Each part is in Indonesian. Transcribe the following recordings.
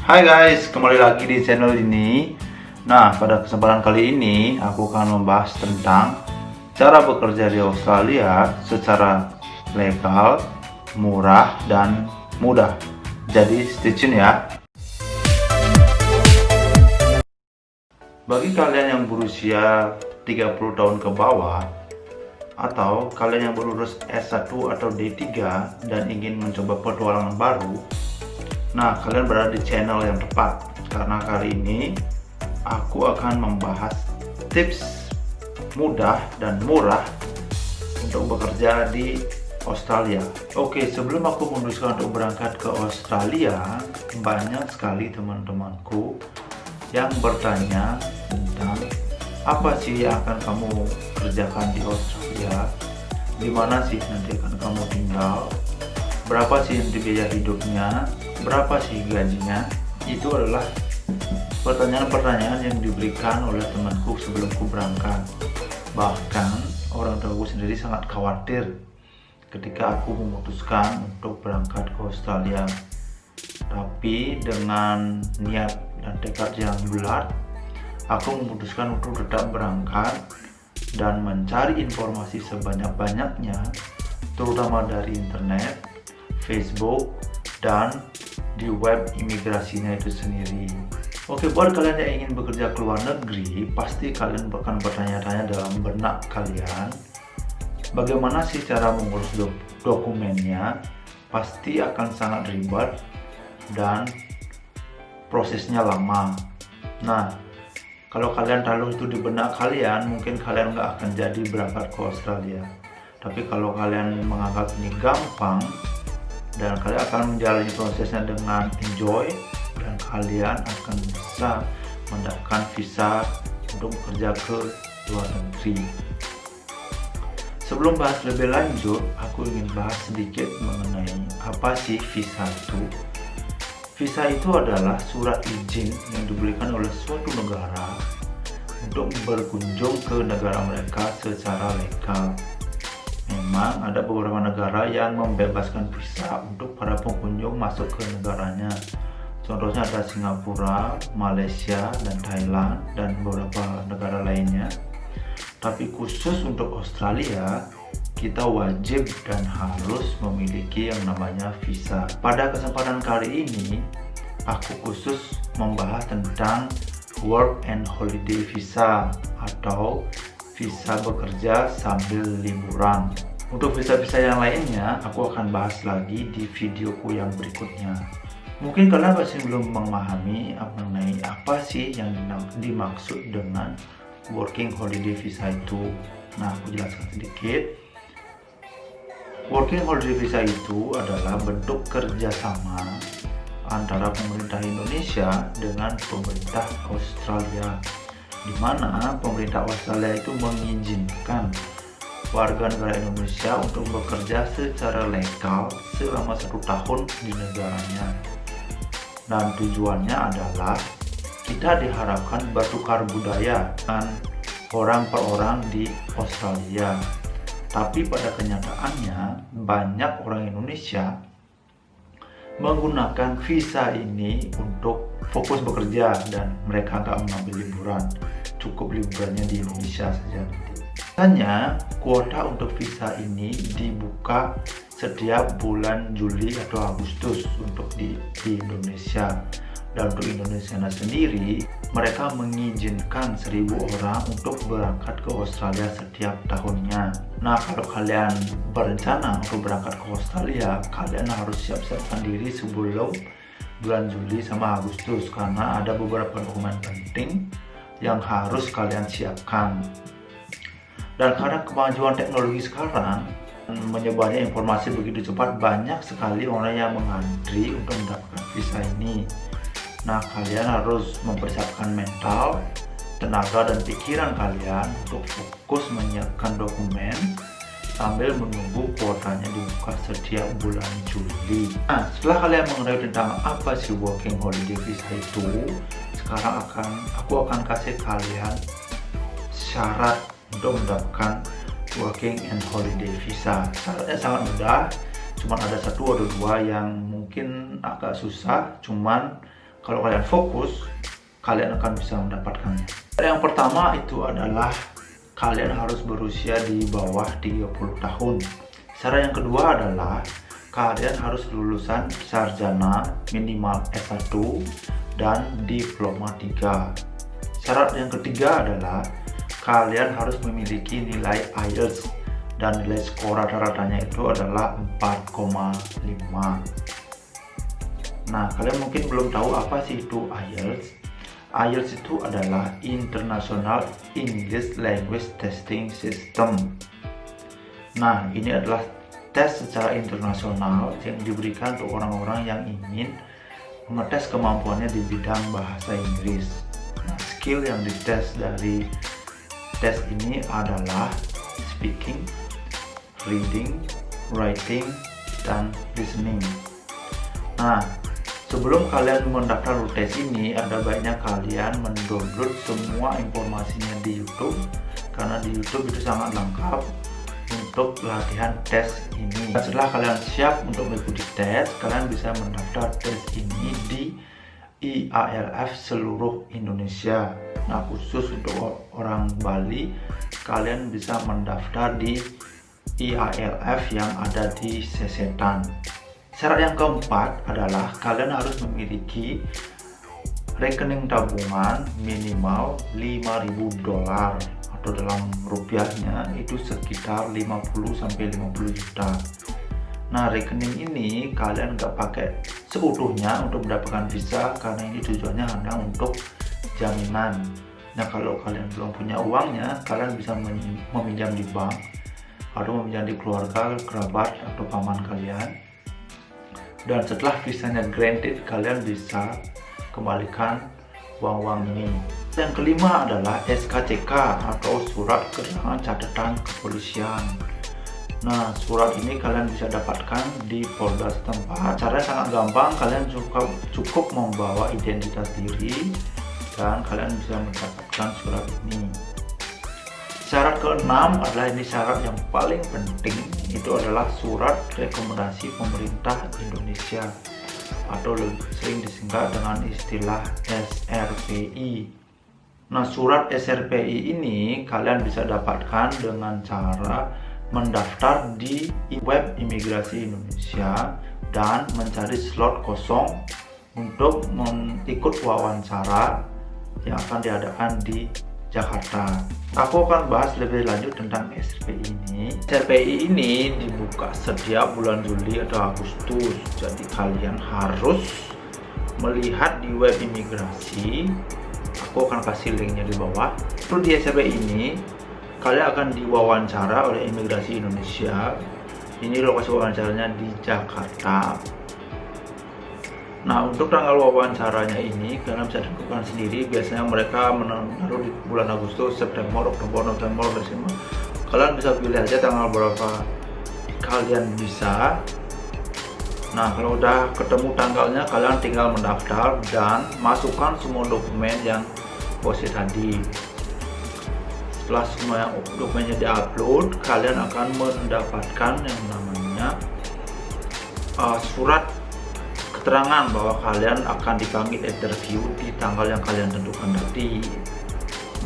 Hai guys, kembali lagi di channel ini. Nah, pada kesempatan kali ini aku akan membahas tentang cara bekerja di Australia secara legal, murah, dan mudah. Jadi stay tune ya. Bagi kalian yang berusia 30 tahun ke bawah, atau kalian yang berlulus S1 atau D3 dan ingin mencoba petualangan baru, nah, kalian berada di channel yang tepat, karena kali ini aku akan membahas tips mudah dan murah untuk bekerja di Australia. Oke, sebelum aku memutuskan untuk berangkat ke Australia, banyak sekali teman-temanku yang bertanya tentang apa sih yang akan kamu kerjakan di Australia, di mana sih nanti akan kamu tinggal, berapa sih nanti biaya hidupnya, berapa sih gajinya. Itu adalah pertanyaan-pertanyaan yang diberikan oleh temanku sebelumku berangkat. Bahkan orang tuaku sendiri sangat khawatir ketika aku memutuskan untuk berangkat ke Australia. Tapi dengan niat dan tekad yang bulat, aku memutuskan untuk tetap berangkat dan mencari informasi sebanyak-banyaknya, terutama dari internet, Facebook, dan di web imigrasinya itu sendiri. Oke, buat kalian yang ingin bekerja ke luar negeri, pasti kalian akan bertanya-tanya dalam benak kalian, bagaimana sih cara mengurus dokumennya. Pasti akan sangat ribet dan prosesnya lama. Nah, kalau kalian taruh itu di benak kalian, mungkin kalian nggak akan jadi berangkat ke Australia. Tapi kalau kalian menganggap ini gampang dan kalian akan menjalani prosesnya dengan enjoy, dan kalian akan bisa mendapatkan visa untuk bekerja ke luar negeri. Sebelum bahas lebih lanjut, aku ingin bahas sedikit mengenai apa sih visa itu. Visa itu adalah surat izin yang diberikan oleh suatu negara untuk berkunjung ke negara mereka secara legal. Memang ada beberapa negara yang membebaskan visa untuk para pengunjung masuk ke negaranya. Contohnya ada Singapura, Malaysia, dan Thailand, dan beberapa negara lainnya. Tapi khusus untuk Australia, kita wajib dan harus memiliki yang namanya visa. Pada kesempatan kali ini, aku khusus membahas tentang Work and Holiday Visa atau visa bekerja sambil liburan. Untuk visa-visa yang lainnya, aku akan bahas lagi di videoku yang berikutnya. Mungkin kalian masih belum memahami mengenai apa sih yang dimaksud dengan Working Holiday Visa itu. Nah, aku jelaskan sedikit. Working Holiday Visa itu adalah bentuk kerjasama antara pemerintah Indonesia dengan pemerintah Australia, di mana pemerintah Australia itu mengizinkan warga negara Indonesia untuk bekerja secara legal selama 1 tahun di negaranya. Dan tujuannya adalah kita diharapkan bertukar budaya dengan orang per orang di Australia. Tapi pada kenyataannya banyak orang Indonesia menggunakan visa ini untuk fokus bekerja dan mereka nggak mengambil liburan, cukup liburannya di Indonesia saja nanti. Biasanya kuota untuk visa ini dibuka setiap bulan Juli atau Agustus untuk di Indonesia. Dan untuk Indonesia sendiri, mereka mengizinkan 1.000 orang untuk berangkat ke Australia setiap tahunnya. Nah, kalau kalian berencana untuk berangkat ke Australia, kalian harus siap-siapkan diri sebelum bulan Juli sama Agustus, karena ada beberapa dokumen penting yang harus kalian siapkan. Dan karena kemajuan teknologi sekarang menyebarnya informasi begitu cepat, banyak sekali orang yang mengantri untuk mendapatkan visa ini. Nah, kalian harus mempersiapkan mental, tenaga, dan pikiran kalian untuk fokus menyiapkan dokumen sambil menunggu kuotanya dibuka setiap bulan Juli. Nah, setelah kalian mengetahui tentang apa sih Working Holiday Visa itu, sekarang aku akan kasih kalian syarat untuk mendapatkan Working and Holiday Visa. Syaratnya sangat mudah, cuma ada 1 atau 2 yang mungkin agak susah, cuman Kalau kalian fokus, kalian akan bisa mendapatkannya. Yang pertama itu adalah kalian harus berusia di bawah 30 tahun. Syarat yang kedua adalah kalian harus lulusan sarjana minimal S1 dan diploma 3. Syarat yang ketiga adalah kalian harus memiliki nilai IELTS dan nilai skor rata-ratanya itu adalah 4,5. Nah, kalian mungkin belum tahu apa sih itu IELTS. IELTS itu adalah International English Language Testing System. Nah, ini adalah tes secara internasional yang diberikan untuk orang-orang yang ingin mengetes kemampuannya di bidang bahasa Inggris. Nah, skill yang dites dari tes ini adalah speaking, reading, writing, dan listening. Nah, sebelum kalian mendaftar tes ini, ada baiknya kalian mendownload semua informasinya di YouTube, karena di YouTube itu sangat lengkap untuk latihan tes ini. Setelah kalian siap untuk mengikuti tes, kalian bisa mendaftar tes ini di IALF seluruh Indonesia. Nah, khusus untuk orang Bali, kalian bisa mendaftar di IALF yang ada di Sesetan. Syarat yang keempat adalah kalian harus memiliki rekening tabungan minimal $5.000 atau dalam rupiahnya itu sekitar 50-50 juta. Nah, rekening ini kalian nggak pakai seutuhnya untuk mendapatkan visa, karena ini tujuannya hanya untuk jaminan. Nah, kalau kalian belum punya uangnya, kalian bisa meminjam di bank atau meminjam di keluarga, kerabat, atau paman kalian. Dan setelah visanya granted, kalian bisa kembalikan uang-uang ini. Yang kelima adalah SKCK atau surat keterangan catatan kepolisian. Nah, surat ini kalian bisa dapatkan di Polda setempat. Caranya sangat gampang, kalian cukup membawa identitas diri dan kalian bisa mendapatkan surat ini. Syarat keenam adalah ini syarat yang paling penting, itu adalah surat rekomendasi pemerintah Indonesia atau lebih sering disingkat dengan istilah SRPI. Nah, surat SRPI ini kalian bisa dapatkan dengan cara mendaftar di web imigrasi Indonesia dan mencari slot kosong untuk ikut wawancara yang akan diadakan di Jakarta. Aku akan bahas lebih lanjut tentang SRPI ini. SRPI ini dibuka setiap bulan Juli atau Agustus, jadi kalian harus melihat di web imigrasi. Aku akan kasih linknya di bawah. Terus di SRPI ini kalian akan diwawancara oleh imigrasi Indonesia. Ini lokasi wawancaranya di Jakarta. Nah, untuk tanggal wawancaranya ini kalian bisa tentukan sendiri. Biasanya mereka menaruh di bulan Agustus, September, Oktober, November, Desember. Kalian bisa pilih aja tanggal berapa kalian bisa. Nah, kalau udah ketemu tanggalnya, kalian tinggal mendaftar dan masukkan semua dokumen yang posisi tadi. Setelah semua dokumennya diupload, kalian akan mendapatkan yang namanya surat keterangan bahwa kalian akan dipanggil interview di tanggal yang kalian tentukan tadi.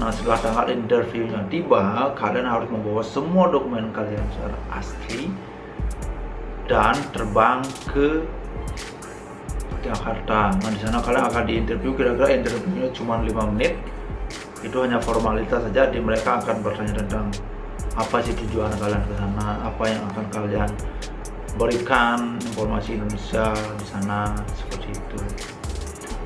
Nah, setelah tanggal interviewnya tiba, kalian harus membawa semua dokumen kalian secara asli dan terbang ke Jakarta. Nah, di sana kalian akan diinterview. Kira-kira interviewnya cuma 5 menit. Itu hanya formalitas saja. Mereka akan bertanya tentang apa sih tujuan kalian ke sana, apa yang akan kalian berikan informasi Indonesia di sana, seperti itu.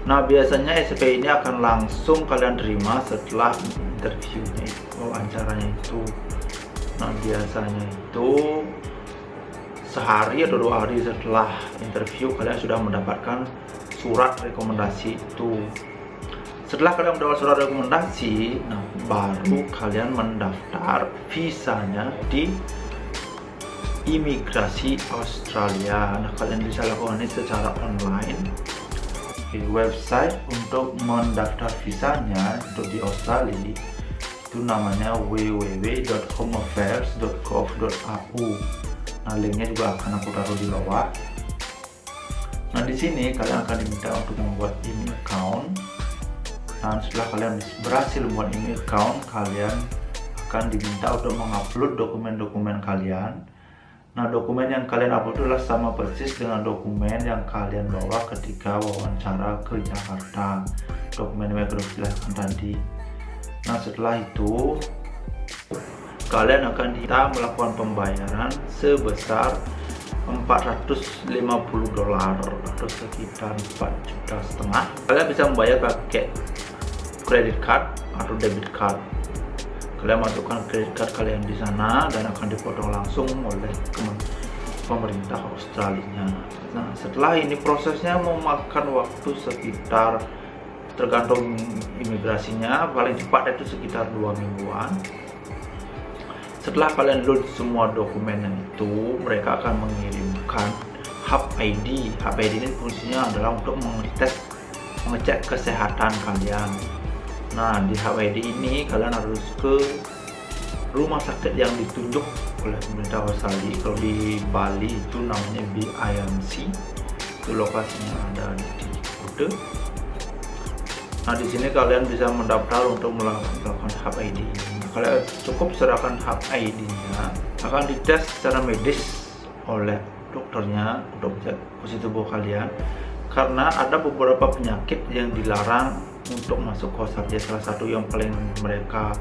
Nah, biasanya SRPI ini akan langsung kalian terima setelah interviewnya itu, wawancaranya itu. Nah, biasanya itu sehari atau 2 hari setelah interview kalian sudah mendapatkan surat rekomendasi itu. Setelah kalian mendapat surat rekomendasi, nah baru kalian mendaftar visanya di imigrasi Australia. Nah, kalian bisa lakukan ini secara online di website untuk mendaftar visanya untuk di Australia. Itu namanya www.homeaffairs.gov.au. Nah, linknya juga akan aku taruh di bawah. Nah, di sini kalian akan diminta untuk membuat email account. Dan setelah kalian berhasil membuat email account, kalian akan diminta untuk mengupload dokumen-dokumen kalian. Nah, dokumen yang kalian upload adalah sama persis dengan dokumen yang kalian bawa ketika wawancara ke Jakarta. Dokumen silahkan tadi. Nah, setelah itu kalian akan diminta melakukan pembayaran sebesar $450 atau sekitar 4,5 juta. Kalian bisa membayar pakai credit card atau debit card. Kalian masukkan credit card kalian di sana dan akan dipotong langsung oleh pemerintah Australia. Nah, setelah ini prosesnya memakan waktu sekitar, tergantung imigrasinya, paling cepat itu sekitar 2 mingguan. Setelah kalian load semua dokumennya itu, mereka akan mengirimkan Hub ID. Hub ID ini fungsinya adalah untuk mengecek kesehatan kalian. Nah, di Hub ID ini kalian harus ke rumah sakit yang ditunjuk oleh pemerintah Australia. Kalau di Bali itu namanya BIMC, itu lokasinya ada di Kuta. Nah, di sini kalian bisa mendaftar untuk melakukan Hub ID. Kalian cukup serahkan Hub ID-nya, akan dites secara medis oleh dokternya untuk cek posisi tubuh kalian, karena ada beberapa penyakit yang dilarang untuk masuk ke Australia. Salah satu yang paling mereka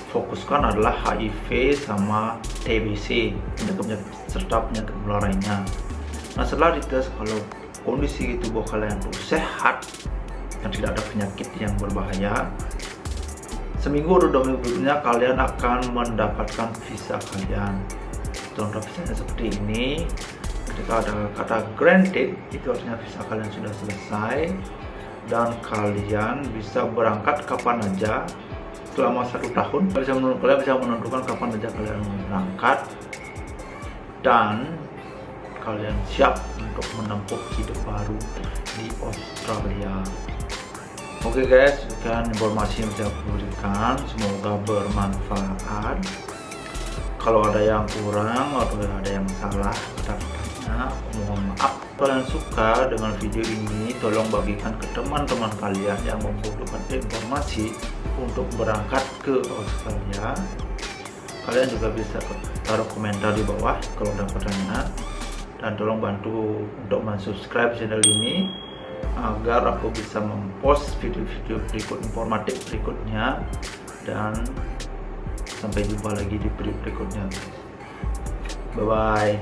fokuskan adalah HIV sama TBC, penyakit serta penyakit menular lainnya. Nah, setelah dites kalau kondisi tubuh kalian itu sehat dan tidak ada penyakit yang berbahaya, seminggu atau 2 minggu berikutnya kalian akan mendapatkan visa kalian. Contoh visanya seperti ini. Ketika ada kata granted, itu artinya visa kalian sudah selesai dan kalian bisa berangkat kapan aja selama 1 tahun. Kalian bisa menentukan kapan aja kalian berangkat dan kalian siap untuk menempuh hidup baru di Australia. Oke guys, sekian informasi yang saya berikan, semoga bermanfaat. Kalau ada yang kurang atau ada yang salah kata-katanya, mohon maaf. Kalau kalian suka dengan video ini, tolong bagikan ke teman-teman kalian yang membutuhkan informasi untuk berangkat ke Australia. Kalian juga bisa taruh komentar di bawah kalau ada pertanyaan, dan tolong bantu untuk subscribe channel ini agar aku bisa mempost video-video berikut informatif berikutnya. Dan sampai jumpa lagi di video berikutnya. Bye bye.